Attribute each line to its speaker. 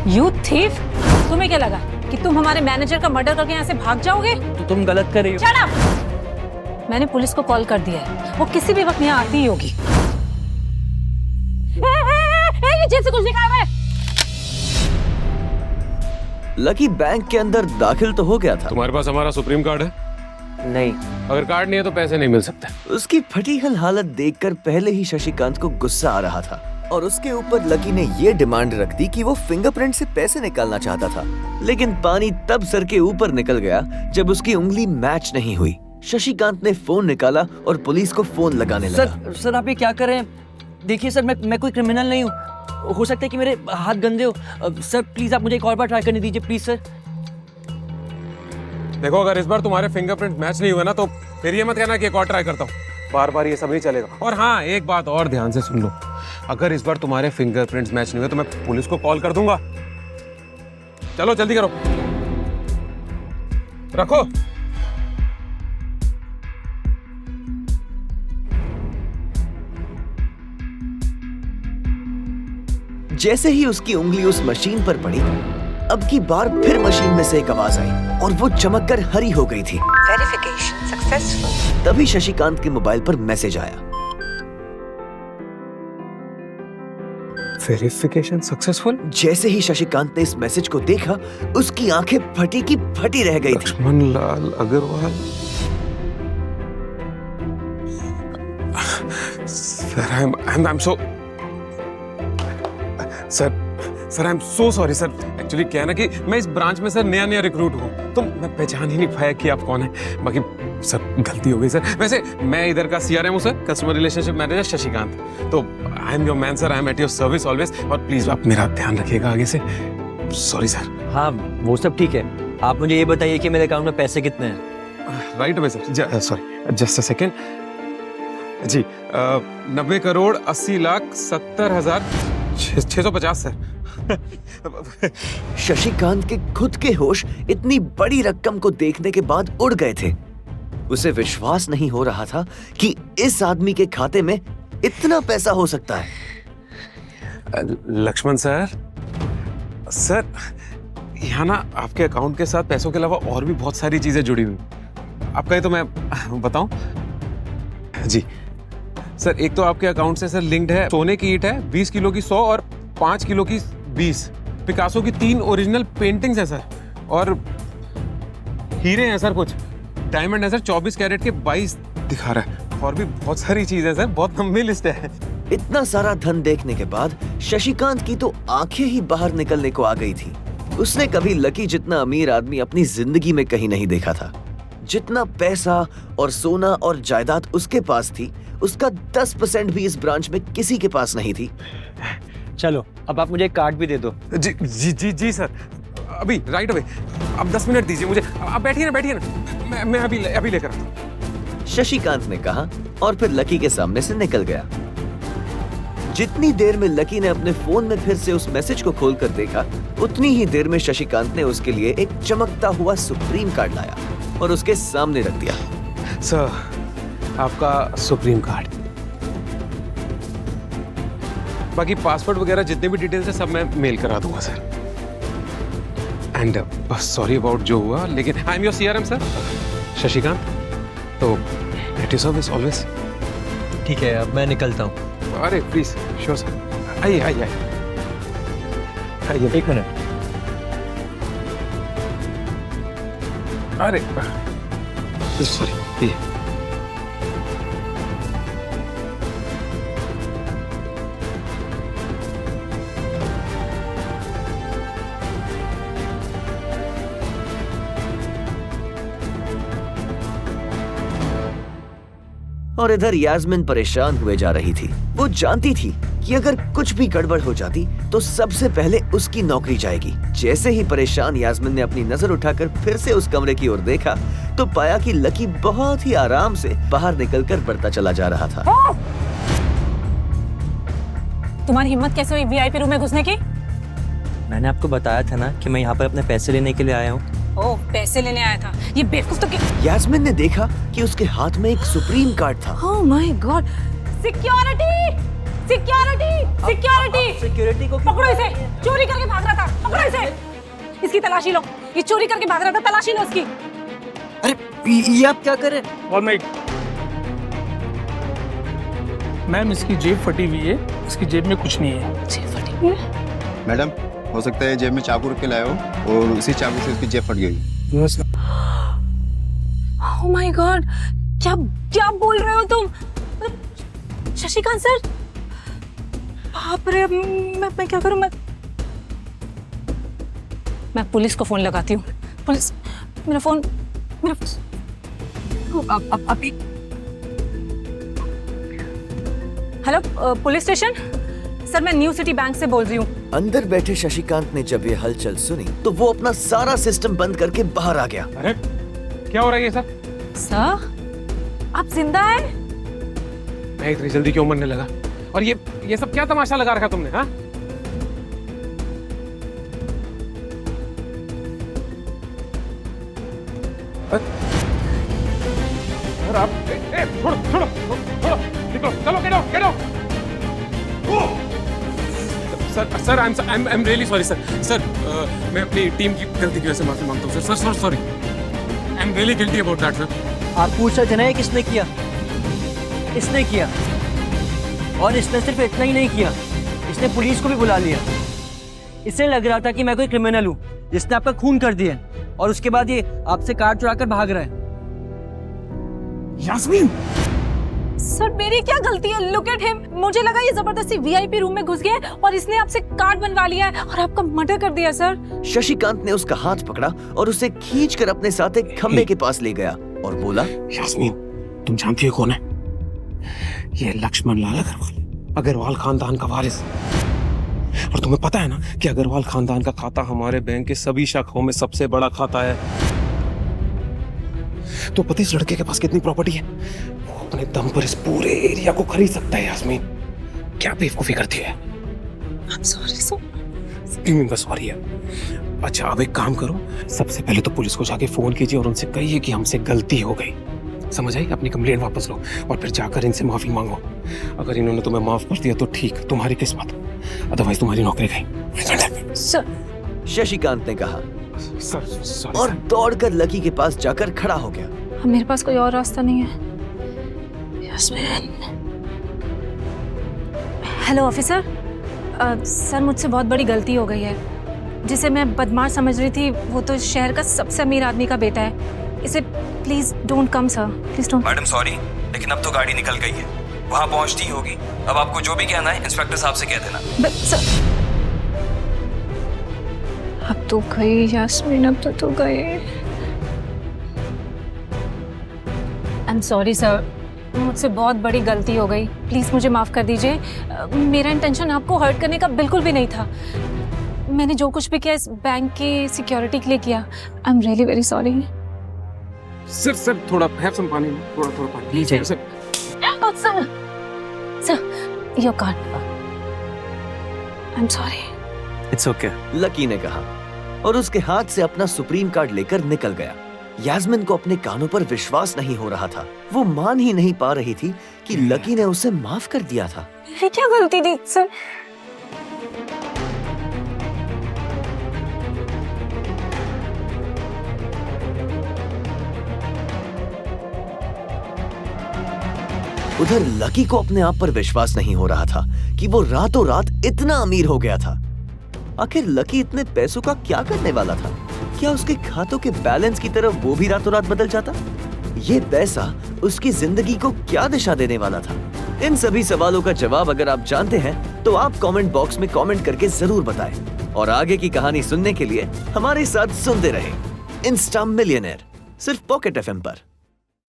Speaker 1: You thief, तुम्हें क्या लगा कि तुम हमारे मैनेजर का मर्डर करके यहाँ से भाग जाओगे?
Speaker 2: तो तुम गलत कर रही हो।
Speaker 1: Shut up! मैंने पुलिस को कॉल कर दिया है, वो किसी भी वक्त यहाँ आती ही होगी। ये जेब से कुछ निकाल रहा है।
Speaker 3: लकी बैंक के अंदर दाखिल तो हो गया था।
Speaker 4: तुम्हारे पास हमारा सुप्रीम कार्ड है?
Speaker 2: नहीं।
Speaker 4: अगर कार्ड नहीं है तो पैसे नहीं मिल सकते।
Speaker 3: उसकी फटीहल हालत देखकर पहले ही शशिकांत को गुस्सा आ रहा था और उसके ऊपर लकी ने ये डिमांड रख दी कि वो फिंगरप्रिंट से पैसे निकालना चाहता था। लेकिन पानी तब सर के ऊपर निकल गया जब उसकी उंगली मैच नहीं हुई। शशिकांत ने फोन निकाला और पुलिस को फोन लगाने लगा।
Speaker 2: सर आप ये क्या कर रहे हैं? देखिए सर, मैं कोई क्रिमिनल नहीं हूँ। हो सकता है कि मेरे हाथ गंदे हो। सर प्लीज आप मुझे एक और बार ट्राई करने दीजिए प्लीज सर।
Speaker 4: देखो, अगर इस बार तुम्हारे फिंगरप्रिंट मैच नहीं हुए ना तो फिर ये मत कहना कि एक और ट्राई करता हूँ। बार बार ये सब नहीं चलेगा। और हाँ, एक बात और ध्यान से सुन लो, अगर इस बार तुम्हारे फिंगरप्रिंट्स मैच नहीं हुए तो मैं पुलिस को कॉल कर दूंगा। चलो जल्दी करो, रखो।
Speaker 3: जैसे ही उसकी उंगली उस मशीन पर पड़ी, अब की बार फिर मशीन में से एक आवाज आई और वो चमककर हरी हो गई थी।
Speaker 5: Verification successful.
Speaker 3: तभी शशिकांत के मोबाइल पर मैसेज आया।
Speaker 4: Verification successful.
Speaker 3: जैसे ही शशिकांत ने इस मैसेज को देखा, उसकी आंखें फटी की फटी रह गई थी।
Speaker 4: Laxman Lal Agarwal. Sir I am so sorry sir. Actually क्या है ना कि मैं इस ब्रांच में सर नया रिक्रूट हूँ, तो मैं पहचान ही नहीं पाया कि आप कौन है। बाकी सर गलती हो गई सर। वैसे मैं इधर का CRM हूँ sir, customer relationship manager Shashikant. तो I am your man sir, I am at your service always. और प्लीज आप मेरा ध्यान रखिएगा आगे से। Sorry sir.
Speaker 2: हाँ वो सब ठीक है, आप मुझे ये बताइए कि मेरे अकाउंट में पैसे कितने हैं?
Speaker 4: Right away sir. Sorry just a second ji. 90,80,70,650 sir.
Speaker 3: Shashikant के खुद के होश इतनी बड़ी रकम को देखने के बाद उड़ गए थे। उसे विश्वास नहीं हो रहा था कि इस आदमी के खाते में इतना पैसा हो सकता है।
Speaker 4: लक्ष्मण सर यहाँ ना आपके अकाउंट के साथ पैसों के अलावा और भी बहुत सारी चीजें जुड़ी हुई। आप कहे तो मैं बताऊं? जी सर, एक तो आपके अकाउंट से सर लिंक्ड है सोने की ईंट है 20 किलो की 100 और 5 किलो की 20, पिकासो की 3 ओरिजिनल पेंटिंग्स हैं सर, और हीरे हैं सर, कुछ डायमंड है सर 24 कैरेट के 22 दिखा रहा है, और भी बहुत सारी चीजें सर। बहुत लंबी लिस्ट है।
Speaker 3: इतना सारा धन देखने के बाद शशिकांत की तो आंखें ही बाहर निकलने को आ गई थी। उसने कभी लकी जितना अमीर आदमी अपनी जिंदगी में कहीं नहीं देखा था। जितना पैसा और सोना और जायदाद उसके पास थी, उसका 10% भी इस ब्रांच में किसी के पास नहीं थी।
Speaker 2: चलो अब आप मुझे एक कार्ड भी दे दो।
Speaker 4: जी जी जी जी सर, अभी राइट अवे। अब 10 मिनट दीजिए मुझे। आप बैठिए ना, मैं अभी लेकर आता हूँ।
Speaker 3: शशिकांत ने कहा और फिर लकी के सामने से निकल गया। जितनी देर में लकी ने अपने फोन में फिर से उस मैसेज को खोलकर देखा, उतनी ही देर में शशिकांत ने उसके लिए एक चमकता हुआ सुप्रीम कार्ड लाया और उसके सामने रख दिया।
Speaker 4: सर, आपका सुप्रीम कार्ड। बाकी पासवर्ड वगैरह जितने भी डिटेल्स है सब मैं मेल करा दूंगा सर। एंड सॉरी अबाउट जो हुआ, लेकिन आई am your CRM sir, Shashikant. तो एट योर सर्विस ऑलवेज।
Speaker 2: ठीक है, अब मैं निकलता हूँ।
Speaker 4: अरे प्लीज, श्योर सर। आइए।
Speaker 2: एक मिनट।
Speaker 4: अरे सॉरी।
Speaker 3: और इधर यास्मिन परेशान हुए जा रही थी। वो जानती थी कि अगर कुछ भी गड़बड़ हो जाती तो सबसे पहले उसकी नौकरी जाएगी। जैसे ही परेशान यास्मिन ने अपनी नजर उठाकर फिर से उस कमरे की ओर देखा, तो पाया कि लकी बहुत ही आराम से बाहर निकलकर बढ़ता चला जा रहा था।
Speaker 1: तुम्हारी हिम्मत कैसे हुई VIP रूम में घुसने की?
Speaker 2: मैंने आपको बताया था ना कि मैं यहाँ पर अपने पैसे लेने के लिए आया हूँ।
Speaker 1: ओह, पैसे लेने आया था। ये बेवकूफ तो
Speaker 3: यास्मिन ने देखा कि उसके हाथ में एक सुप्रीम कार्ड था।
Speaker 1: Oh my God! Security!
Speaker 2: Security को
Speaker 1: पकड़ो इसे, चोरी करके भाग रहा था। पकड़ो इसे, इसकी तलाशी लो। ये चोरी करके भाग रहा था, तलाशी लो इसकी।
Speaker 2: अरे ये आप क्या कर रहे हैं?
Speaker 6: और मैम इसकी जेब फटी हुई है, इसकी जेब में कुछ नहीं है।
Speaker 1: जेब फटी हुई है?
Speaker 7: मैडम हो सकता है जेब में चाकू रख के लाए हो और उसी चाकू से उसकी जेब फट गई।
Speaker 1: ओह माय गॉड, क्या क्या बोल रहे हो तुम? शशिकांत सर, बाप रे, मैं क्या करूं? मैं पुलिस को फोन लगाती हूँ। पुलिस, मेरा फोन अभी। हेलो, पुलिस स्टेशन सर, मैं न्यू सिटी बैंक से बोल रही हूँ।
Speaker 3: अंदर बैठे शशिकांत ने जब ये हलचल सुनी तो वो अपना सारा सिस्टम बंद करके बाहर आ गया।
Speaker 4: अरे क्या हो रहा है ये सब?
Speaker 1: सर, आप जिंदा हैं?
Speaker 4: मैं इतनी जल्दी क्यों मरने लगा? और ये सब क्या तमाशा लगा रखा तुमने? हाँ, और आप छोड़ो छोड़ो छोड़ो, निकलो, चलो, get out. Sir I am really sorry sir, मैं अपनी टीम की गलती की वजह से माफी मांगता हूँ sir, sorry, I am really guilty about that sir.
Speaker 2: आप पूछ रहे थे ना ये किसने किया? इसने किया, और इसने सिर्फ इतना ही नहीं किया, इसने पुलिस को भी बुला लिया। इसे लग रहा था कि मैं कोई क्रिमिनल हूँ जिसने आपका खून कर दिया, और उसके बाद ये आपसे कार चुरा कर भाग रहा है।
Speaker 4: यास्मीन,
Speaker 1: सर मेरी क्या गलती है? लुक एट हिम, मुझे लगा ये जबरदस्ती वीआईपी रूम में घुस गया है और इसने आपसे कार्ड बनवा लिया है और आपका मर्डर कर दिया सर।
Speaker 3: शशिकांत ने उसका हाथ पकड़ा और उसे खींचकर अपने साथ एक खंबे के पास ले गया और बोला,
Speaker 4: यास्मीन तुम जानती हो कौन है? ये लक्ष्मण लाल अग्रवाल खानदान का वारिस। और तुम्हें पता है ना कि अग्रवाल खानदान का खाता हमारे बैंक के सभी शाखाओं में सबसे बड़ा खाता है। तो पता इस लड़के के पास कितनी प्रॉपर्टी है? वो अपने दम पर इस पूरे एरिया को खरीद सकता है। यास्मीन क्या बेवकूफी करती है?
Speaker 1: I'm sorry, sir.
Speaker 4: क्यों बस सॉरी है? अच्छा अब एक काम करो, सबसे पहले तो पुलिस को जाके फोन कीजिए और उनसे कहिए कि हमसे गलती हो गई। समझ आई? अपनी कंप्लेंट वापस लो और फिर जाकर इनसे माफी मांगो। अगर इन्होंने तुम्हें माफ कर दिया तो ठीक, तुम्हारी किस्मत, अदरवाइज तुम्हारी नौकरी गई।
Speaker 1: सर,
Speaker 3: शशिकांत ने कहा
Speaker 4: सर सॉरी
Speaker 3: और दौड़कर लकी के पास जाकर खड़ा हो गया।
Speaker 1: अब मेरे पास कोई और रास्ता नहीं है। यास्मीन। हेलो ऑफिसर, सर मुझसे बहुत बड़ी गलती हो गई है। जिसे मैं बदमाश समझ रही थी वो तो शहर का सबसे अमीर आदमी का बेटा है। इसे please don't come sir, please don't.
Speaker 8: Madam sorry, लेकिन अब तो गाड़ी निकल गई है, वहाँ पहुँचती होगी। अब आपको जो भी कहना है इंस्पेक्टर साहब से कह देना।
Speaker 1: सर अब तो गई यास्मीन, अब तो गई। आई एम सॉरी सर, मुझसे बहुत बड़ी गलती हो गई, प्लीज मुझे माफ कर दीजिए। मेरा इंटेंशन आपको हर्ट करने का बिल्कुल भी नहीं था। मैंने जो कुछ भी किया इस बैंक की सिक्योरिटी के लिए किया। I am really very sorry.
Speaker 4: Sir थोड़ा हैव सम पानी, थोड़ा पानी
Speaker 2: लीजिए।
Speaker 4: Sir.
Speaker 1: Sir your card. I am sorry.
Speaker 2: It's okay.
Speaker 3: Lucky ने कहा और उसके हाथ से अपना सुप्रीम कार्ड लेकर निकल गया। यास्मीन को अपने कानों पर विश्वास नहीं हो रहा था। वो मान ही नहीं पा रही थी कि लकी ने उसे माफ कर दिया था।
Speaker 1: मेरी क्या गलती थी सर?
Speaker 3: उधर लकी को अपने आप पर विश्वास नहीं हो रहा था कि वो रातों रात इतना अमीर हो गया था। आखिर लकी इतने पैसों का क्या करने वाला था? क्या उसके खातों के बैलेंस की तरफ वो भी रातों रात बदल जाता? ये पैसा उसकी जिंदगी को क्या दिशा देने वाला था? इन सभी सवालों का जवाब अगर आप जानते हैं तो आप कमेंट बॉक्स में कमेंट करके जरूर बताएं। और आगे की कहानी सुनने के लिए हमारे साथ सुनते रहें। इंस्टा मिलियनेयर सिर्फ पॉकेट FM पर।